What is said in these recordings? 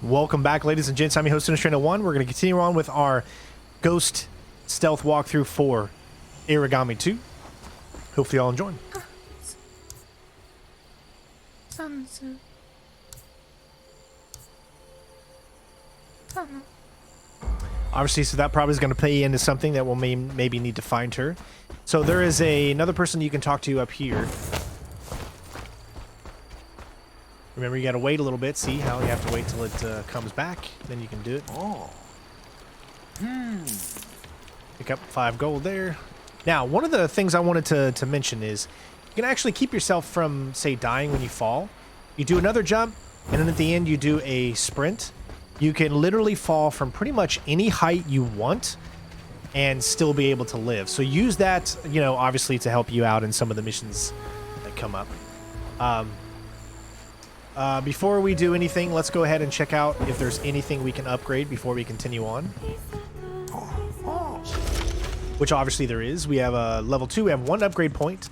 Welcome back, ladies and gents. I'm your host, Trainer 1. We're going to continue on with our Ghost Stealth Walkthrough for Aragami 2. Hopefully y'all enjoy. Obviously, so that probably is going to play into something that we'll maybe need to find her. So there is another person you can talk to up here. Remember, you got to wait a little bit. See how you have to wait till it comes back. Then you can do it. Oh. Pick up 5 gold there. Now, one of the things I wanted to mention is you can actually keep yourself from, say, dying when you fall. You do another jump, and then at the end you do a sprint. You can literally fall from pretty much any height you want and still be able to live. So use that, you know, obviously to help you out in some of the missions that come up. Before we do anything, let's go ahead and check out if there's anything we can upgrade before we continue on. Which obviously there is. We have a level 2, we have 1 upgrade point.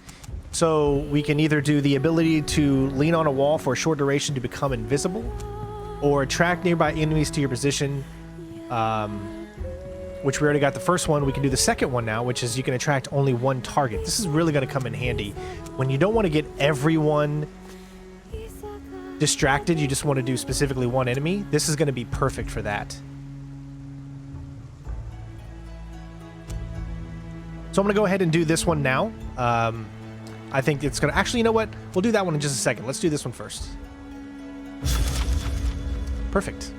So we can either do the ability to lean on a wall for a short duration to become invisible, or attract nearby enemies to your position, which we already got the first one. We can do the second one now, which is you can attract only 1 target. This is really going to come in handy when you don't want to get everyone distracted. You just want to do specifically 1 enemy. This is going to be perfect for that. So I'm going to go ahead and do this one now. I think it's going to... Actually, you know what? We'll do that one in just a second. Let's do this one first. Perfect.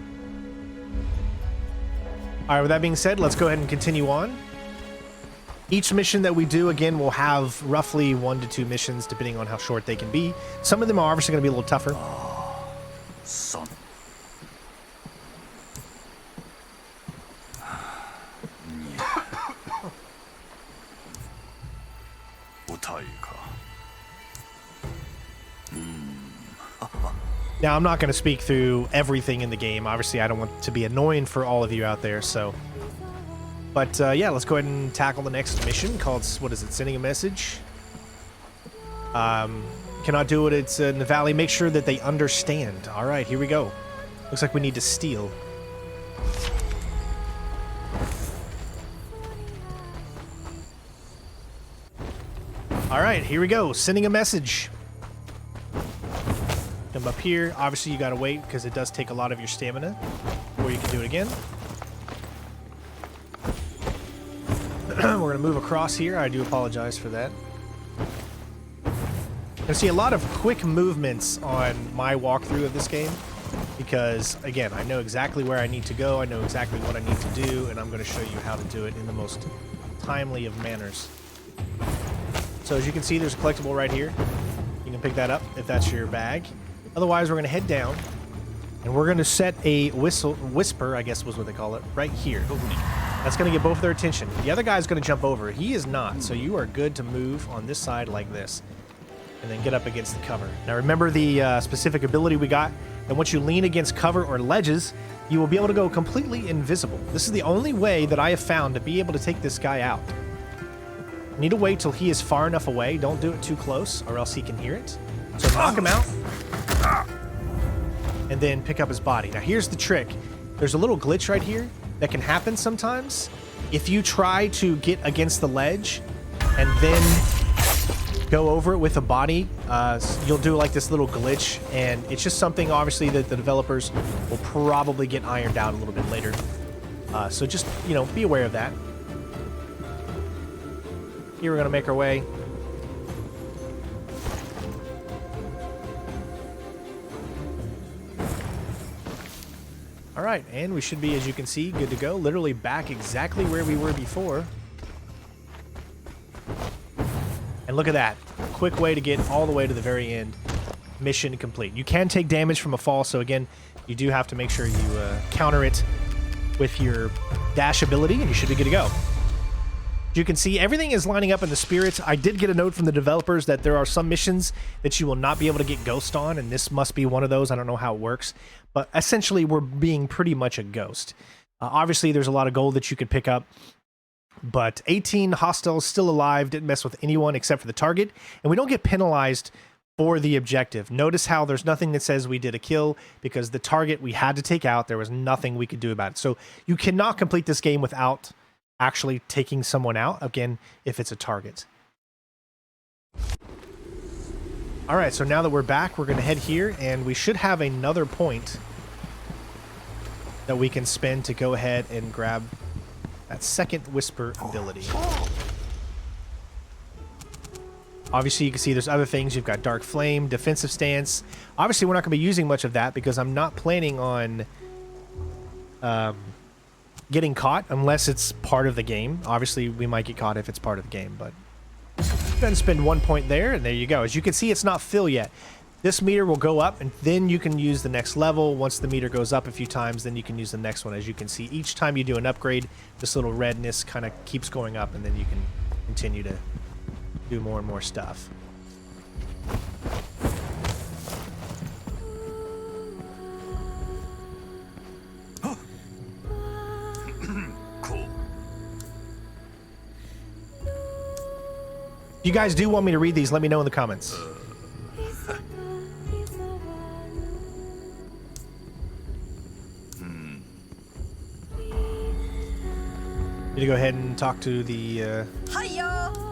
All right, with that being said, let's go ahead and continue on. Each mission that we do, again, will have roughly 1 to 2 missions, depending on how short they can be. Some of them are obviously going to be a little tougher. Son. Now, I'm not going to speak through everything in the game. Obviously, I don't want to be annoying for all of you out there, so... But, yeah, let's go ahead and tackle the next mission called, what is it, sending a message? Cannot do it, it's in the valley. Make sure that they understand. All right, here we go. Looks like we need to steal. All right, here we go. Sending a message. Come up here. Obviously, you gotta wait because it does take a lot of your stamina before you can do it again. We're gonna move across here. I do apologize for that. I see a lot of quick movements on my walkthrough of this game because, again, I know exactly where I need to go. I know exactly what I need to do, and I'm going to show you how to do it in the most timely of manners. So as you can see, there's a collectible right here. You can pick that up if that's your bag. Otherwise, we're going to head down, and we're going to set a whisper, I guess was what they call it, right here. That's going to get both of their attention. The other guy's going to jump over. He is not, so you are good to move on this side like this. And then get up against the cover. Now remember the specific ability we got, and once you lean against cover or ledges, you will be able to go completely invisible. This is the only way that I have found to be able to take this guy out. You need to wait till he is far enough away. Don't do it too close, or else he can hear it. So knock him out, and then pick up his body. Now here's the trick. There's a little glitch right here that can happen sometimes. If you try to get against the ledge, and then go over it with a body, you'll do like this little glitch, and it's just something obviously that the developers will probably get ironed out a little bit later. So just, you know, be aware of that. Here we're gonna make our way. All right, and we should be, as you can see, good to go. Literally back exactly where we were before. And look at that. Quick way to get all the way to the very end. Mission complete. You can take damage from a fall, so again, you do have to make sure you counter it with your dash ability, and you should be good to go. As you can see, everything is lining up in the spirits. I did get a note from the developers that there are some missions that you will not be able to get ghost on, and this must be one of those. I don't know how it works, but essentially we're being pretty much a ghost. Obviously, there's a lot of gold that you could pick up. But 18 hostiles still alive, didn't mess with anyone except for the target, and we don't get penalized for the objective. Notice how there's nothing that says we did a kill because the target we had to take out, there was nothing we could do about it. So you cannot complete this game without actually taking someone out, again, if it's a target. All right, so now that we're back, we're going to head here, and we should have another point that we can spend to go ahead and grab that second whisper ability. Obviously, you can see there's other things. You've got Dark Flame, Defensive Stance. Obviously, we're not going to be using much of that because I'm not planning on getting caught unless it's part of the game. Obviously, we might get caught if it's part of the game, but go ahead and spend 1 point there, and there you go. As you can see, it's not fill yet. This meter will go up, and then you can use the next level. Once the meter goes up a few times, then you can use the next one. As you can see, each time you do an upgrade, this little redness kind of keeps going up, and then you can continue to do more and more stuff. Cool. If you guys do want me to read these, let me know in the comments. Need to go ahead and talk to the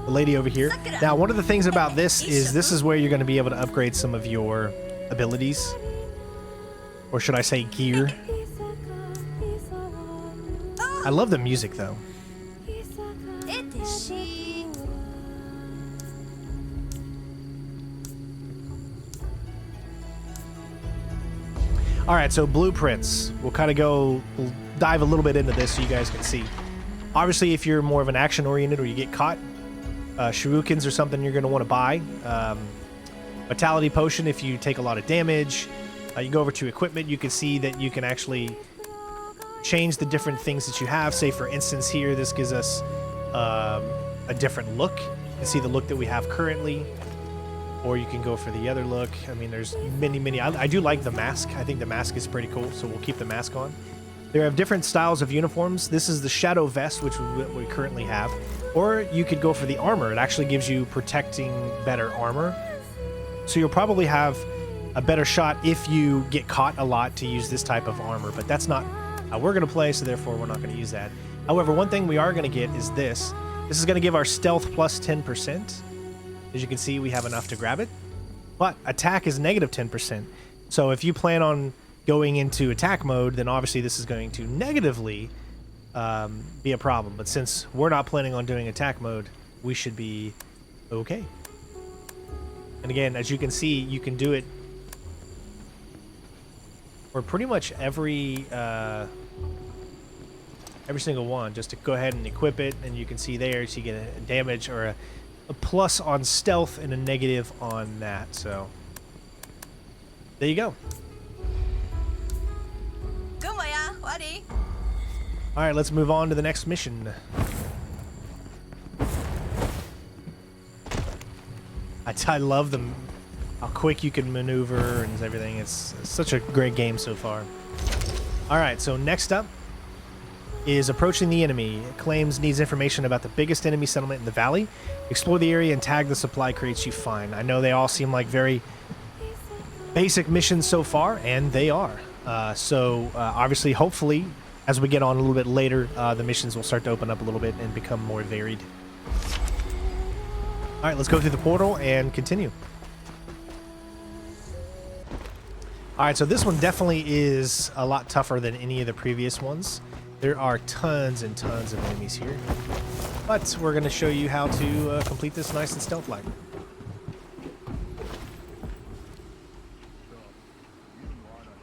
lady over here. Now, one of the things about this is where you're going to be able to upgrade some of your abilities. Or should I say gear. I love the music, though. All right, so blueprints. We'll we'll dive a little bit into this so you guys can see. Obviously, if you're more of an action-oriented or you get caught, shurikens or something you're going to want to buy. Vitality potion if you take a lot of damage. You go over to equipment, you can see that you can actually change the different things that you have. Say, for instance, here, this gives us a different look. You can see the look that we have currently. Or you can go for the other look. I mean, there's many. I do like the mask. I think the mask is pretty cool, so we'll keep the mask on. There are different styles of uniforms. This is the Shadow Vest, which we currently have. Or you could go for the armor. It actually gives you protecting better armor. So you'll probably have a better shot if you get caught a lot to use this type of armor. But that's not how we're going to play, so therefore we're not going to use that. However, one thing we are going to get is this. This is going to give our stealth plus 10%. As you can see, we have enough to grab it. But attack is negative 10%. So if you plan on going into attack mode, then obviously this is going to negatively be a problem. But since we're not planning on doing attack mode, we should be okay. And again, as you can see, you can do it for pretty much every single one. Just to go ahead and equip it, and you can see there, so you get a damage or a plus on stealth and a negative on that. So there you go. All right, let's move on to the next mission. I love how quick you can maneuver and everything. It's such a great game so far. All right, so next up is approaching the enemy. It claims needs information about the biggest enemy settlement in the valley. Explore the area and tag the supply crates you find. I know they all seem like very basic missions so far, and they are. Obviously, hopefully, as we get on a little bit later, the missions will start to open up a little bit and become more varied. All right, let's go through the portal and continue. All right, so this one definitely is a lot tougher than any of the previous ones. There are tons and tons of enemies here, but we're going to show you how to complete this nice and stealth-like.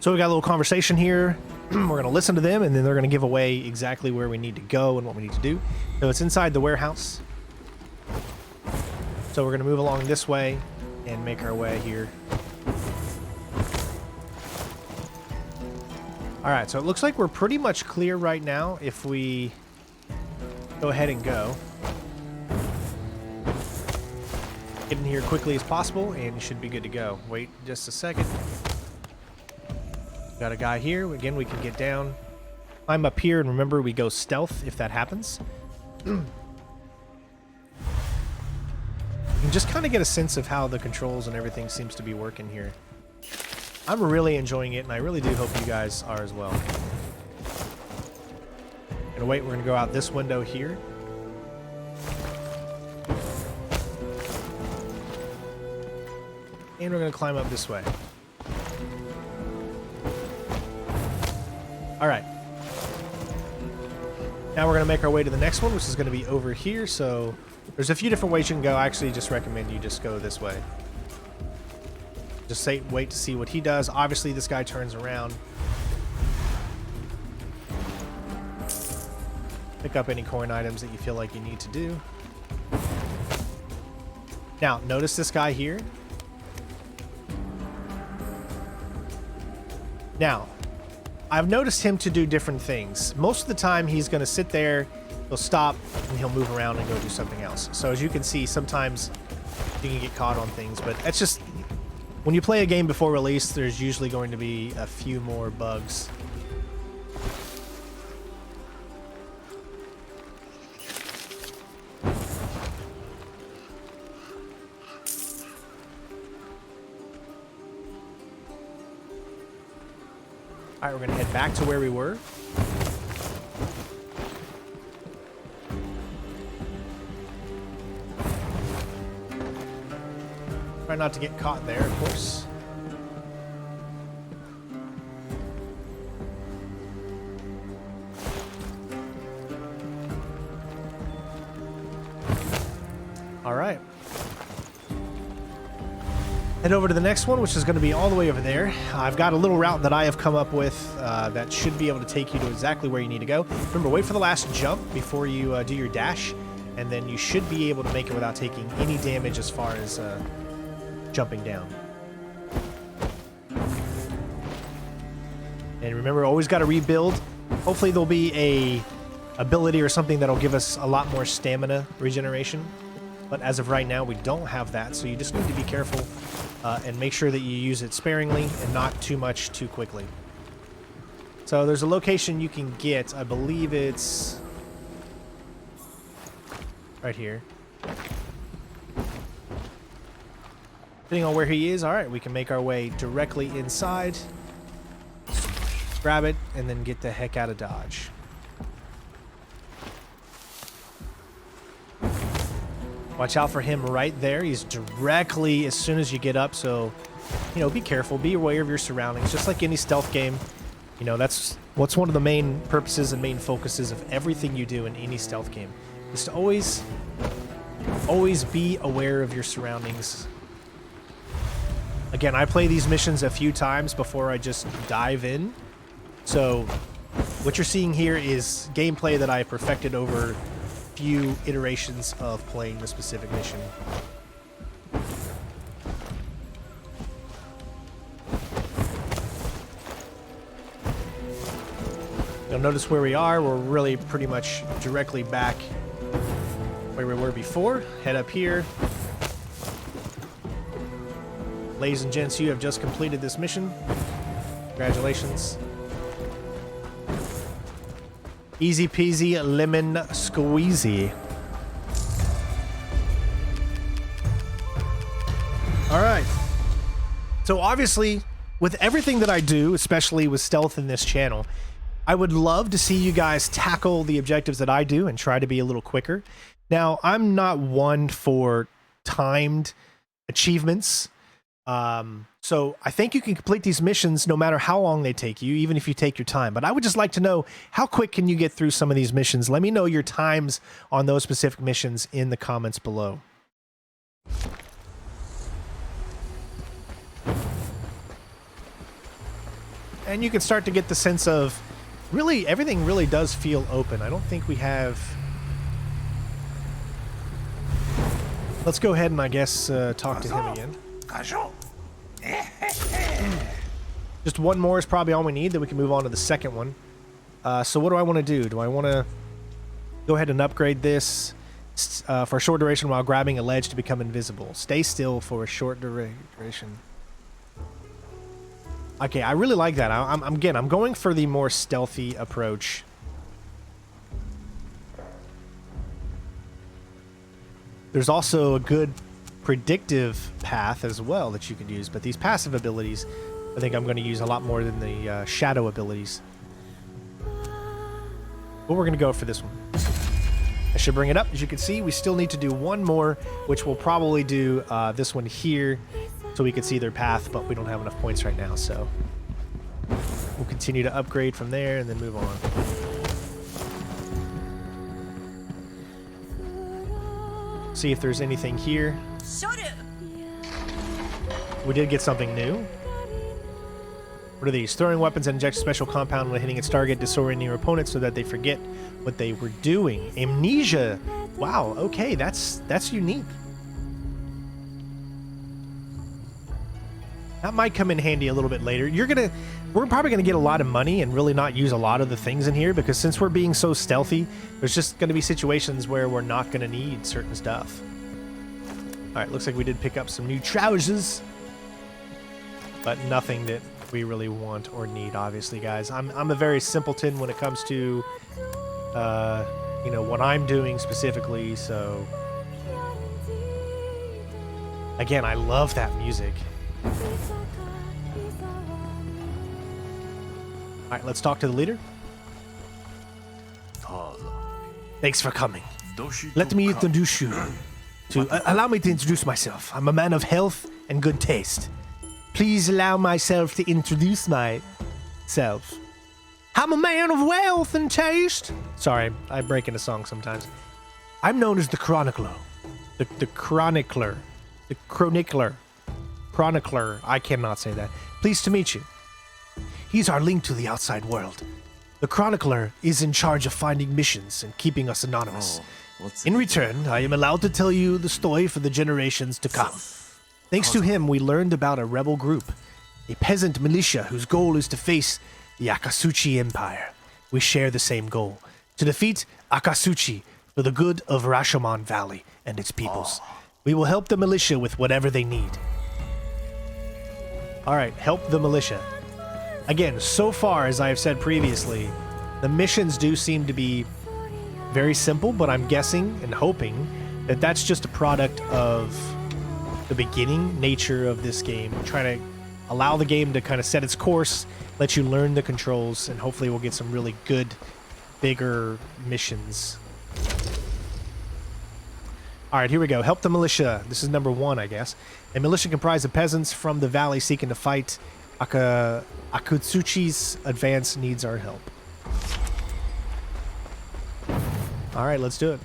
So we got a little conversation here. We're going to listen to them, and then they're going to give away exactly where we need to go and what we need to do. So it's inside the warehouse. So we're going to move along this way and make our way here. All right, so it looks like we're pretty much clear right now if we go ahead and go. Get in here quickly as possible, and you should be good to go. Wait just a second. Got a guy here. Again, we can get down. Climb up here, and remember, we go stealth if that happens. You and just kind of get a sense of how the controls and everything seems to be working here. I'm really enjoying it, and I really do hope you guys are as well. Gonna wait, we're gonna go out this window here. And we're gonna climb up this way. All right. Now we're gonna make our way to the next one, which is gonna be over here. So there's a few different ways you can go. I actually just recommend you just go this way. Just wait to see what he does. Obviously, this guy turns around. Pick up any coin items that you feel like you need to do. Now, notice this guy here. Now, I've noticed him to do different things. Most of the time, he's going to sit there, he'll stop, and he'll move around and go do something else. So as you can see, sometimes you can get caught on things, but that's just... When you play a game before release, there's usually going to be a few more bugs. All right, we're going to head back to where we were. Try not to get caught there, of course. All right. Head over to the next one, which is going to be all the way over there. I've got a little route that I have come up with that should be able to take you to exactly where you need to go. Remember, wait for the last jump before you do your dash, and then you should be able to make it without taking any damage as far as jumping down. And remember, always got to rebuild. Hopefully there'll be a ability or something that'll give us a lot more stamina regeneration. But as of right now, we don't have that, so you just need to be careful and make sure that you use it sparingly and not too much too quickly. So there's a location you can get. I believe it's right here. Depending on where he is, all right, we can make our way directly inside, grab it, and then get the heck out of Dodge. Watch out for him right there. He's directly as soon as you get up, so, you know, be careful. Be aware of your surroundings. Just like any stealth game, you know, that's what's one of the main purposes and main focuses of everything you do in any stealth game, is to always be aware of your surroundings. Again, I play these missions a few times before I just dive in. So what you're seeing here is gameplay that I perfected over few iterations of playing the specific mission. You'll notice where we are. We're really pretty much directly back where we were before. Head up here. Ladies and gents, you have just completed this mission. Congratulations. Easy peasy lemon squeezy. All right. So obviously, with everything that I do, especially with stealth in this channel, I would love to see you guys tackle the objectives that I do and try to be a little quicker. Now, I'm not one for timed achievements. So I think you can complete these missions no matter how long they take you, even if you take your time. But I would just like to know, how quick can you get through some of these missions? Let me know your times on those specific missions in the comments below. And you can start to get the sense of, really, everything really does feel open. I don't think we have... Let's go ahead and, I guess, talk to him again. Just one more is probably all we need, then we can move on to the second one. So what do I want to do? Do I want to go ahead and upgrade this for a short duration while grabbing a ledge to become invisible? Stay still for a short duration. Okay, I really like that. I'm going for the more stealthy approach. There's also a good predictive path as well that you can use, but these passive abilities, I think I'm going to use a lot more than the shadow abilities. But we're going to go for this one. I should bring it up. As you can see, we still need to do one more, which we'll probably do this one here so we can see their path, but we don't have enough points right now, so we'll continue to upgrade from there and then move on. See if there's anything here. We did get something new. What are these? Throwing weapons and inject a special compound when hitting its target, disorienting your opponent so that they forget what they were doing. Amnesia. Wow, okay, that's unique. That might come in handy a little bit later. We're probably gonna get a lot of money and really not use a lot of the things in here, because since we're being so stealthy, there's just gonna be situations where we're not gonna need certain stuff. All right, looks like we did pick up some new trousers, but nothing that we really want or need, obviously, guys. I'm a very simpleton when it comes to, you know, what I'm doing specifically, so... Again, I love that music. Alright, let's talk to the leader. Thanks for coming. Let me introduce you to... allow me to introduce myself. I'm a man of health and good taste. Please allow myself to introduce myself. I'm a man of wealth and taste. Sorry, I break into song sometimes. I'm known as the Chronicler. The Chronicler. The Chronicler. Chronicler. I cannot say that. Pleased to meet you. He's our link to the outside world. The Chronicler is in charge of finding missions and keeping us anonymous. In return, I am allowed to tell you the story for the generations to come. Thanks to him, we learned about a rebel group, a peasant militia whose goal is to face the Akatsuchi Empire. We share the same goal, to defeat Akatsuchi for the good of Rashomon Valley and its peoples. We will help the militia with whatever they need. Alright, help the militia. Again, so far, as I have said previously, the missions do seem to be very simple, but I'm guessing and hoping that that's just a product of the beginning nature of this game, trying to allow the game to kind of set its course, let you learn the controls, and hopefully we'll get some really good, bigger missions. Alright, here we go. Help the militia. This is number 1, I guess. A militia comprised of peasants from the valley seeking to fight Akatsuchi's advance needs our help. Alright, let's do it.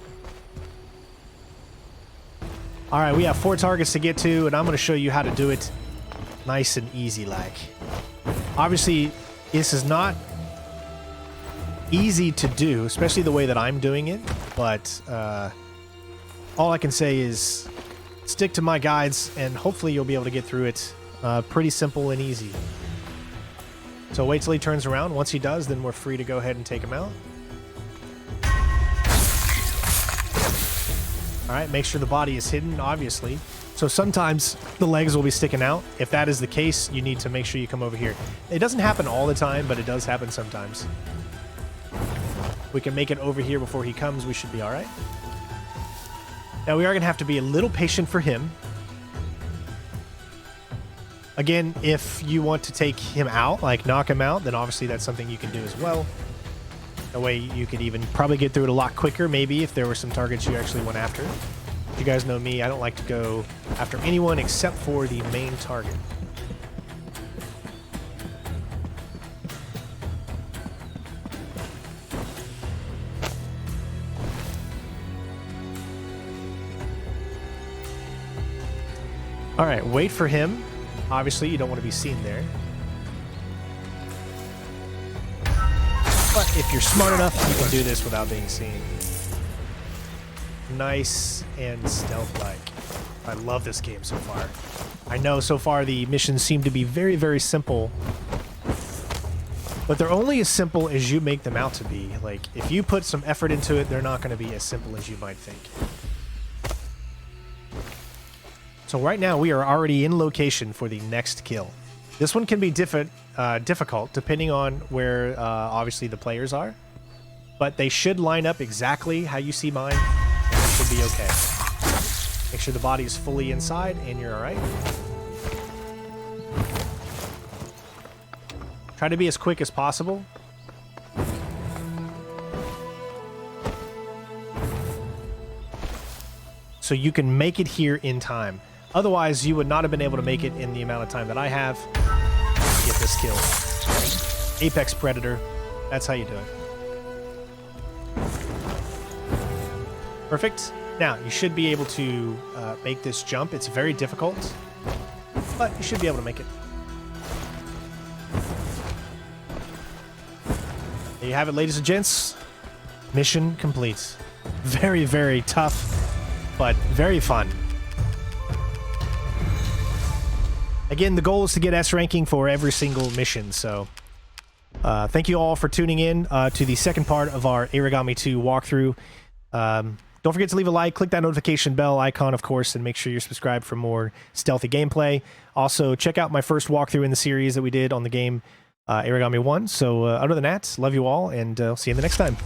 Alright, we have 4 targets to get to, and I'm going to show you how to do it nice and easy like. Obviously, this is not easy to do, especially the way that I'm doing it, but all I can say is stick to my guides, and hopefully you'll be able to get through it pretty simple and easy. So wait till he turns around. Once he does, then we're free to go ahead and take him out. Alright, make sure the body is hidden, obviously. So sometimes the legs will be sticking out. If that is the case, you need to make sure you come over here. It doesn't happen all the time, but it does happen sometimes. We can make it over here before he comes. We should be alright. Now we are going to have to be a little patient for him. Again, if you want to take him out, like knock him out, then obviously that's something you can do as well. That way you could even probably get through it a lot quicker, maybe, if there were some targets you actually went after. You guys know me, I don't like to go after anyone except for the main target. Alright, wait for him. Obviously, you don't want to be seen there. But if you're smart enough, you can do this without being seen. Nice and stealth-like. I love this game so far. I know so far the missions seem to be very, very simple. But they're only as simple as you make them out to be. Like, if you put some effort into it, they're not going to be as simple as you might think. So right now, we are already in location for the next kill. This one can be difficult depending on where, obviously, the players are. But they should line up exactly how you see mine. And it should be okay. Make sure the body is fully inside, and you're all right. Try to be as quick as possible. So you can make it here in time. Otherwise, you would not have been able to make it in the amount of time that I have to get this kill. Apex Predator. That's how you do it. Perfect. Now, you should be able to make this jump. It's very difficult, but you should be able to make it. There you have it, ladies and gents. Mission complete. Very, very tough, but very fun. Again, the goal is to get S ranking for every single mission, so thank you all for tuning in to the second part of our Aragami 2 walkthrough. Don't forget to leave a like, click that notification bell icon, of course, and make sure you're subscribed for more stealthy gameplay. Also, check out my first walkthrough in the series that we did on the game Aragami 1. So other than that, love you all, and I'll see you in the next time.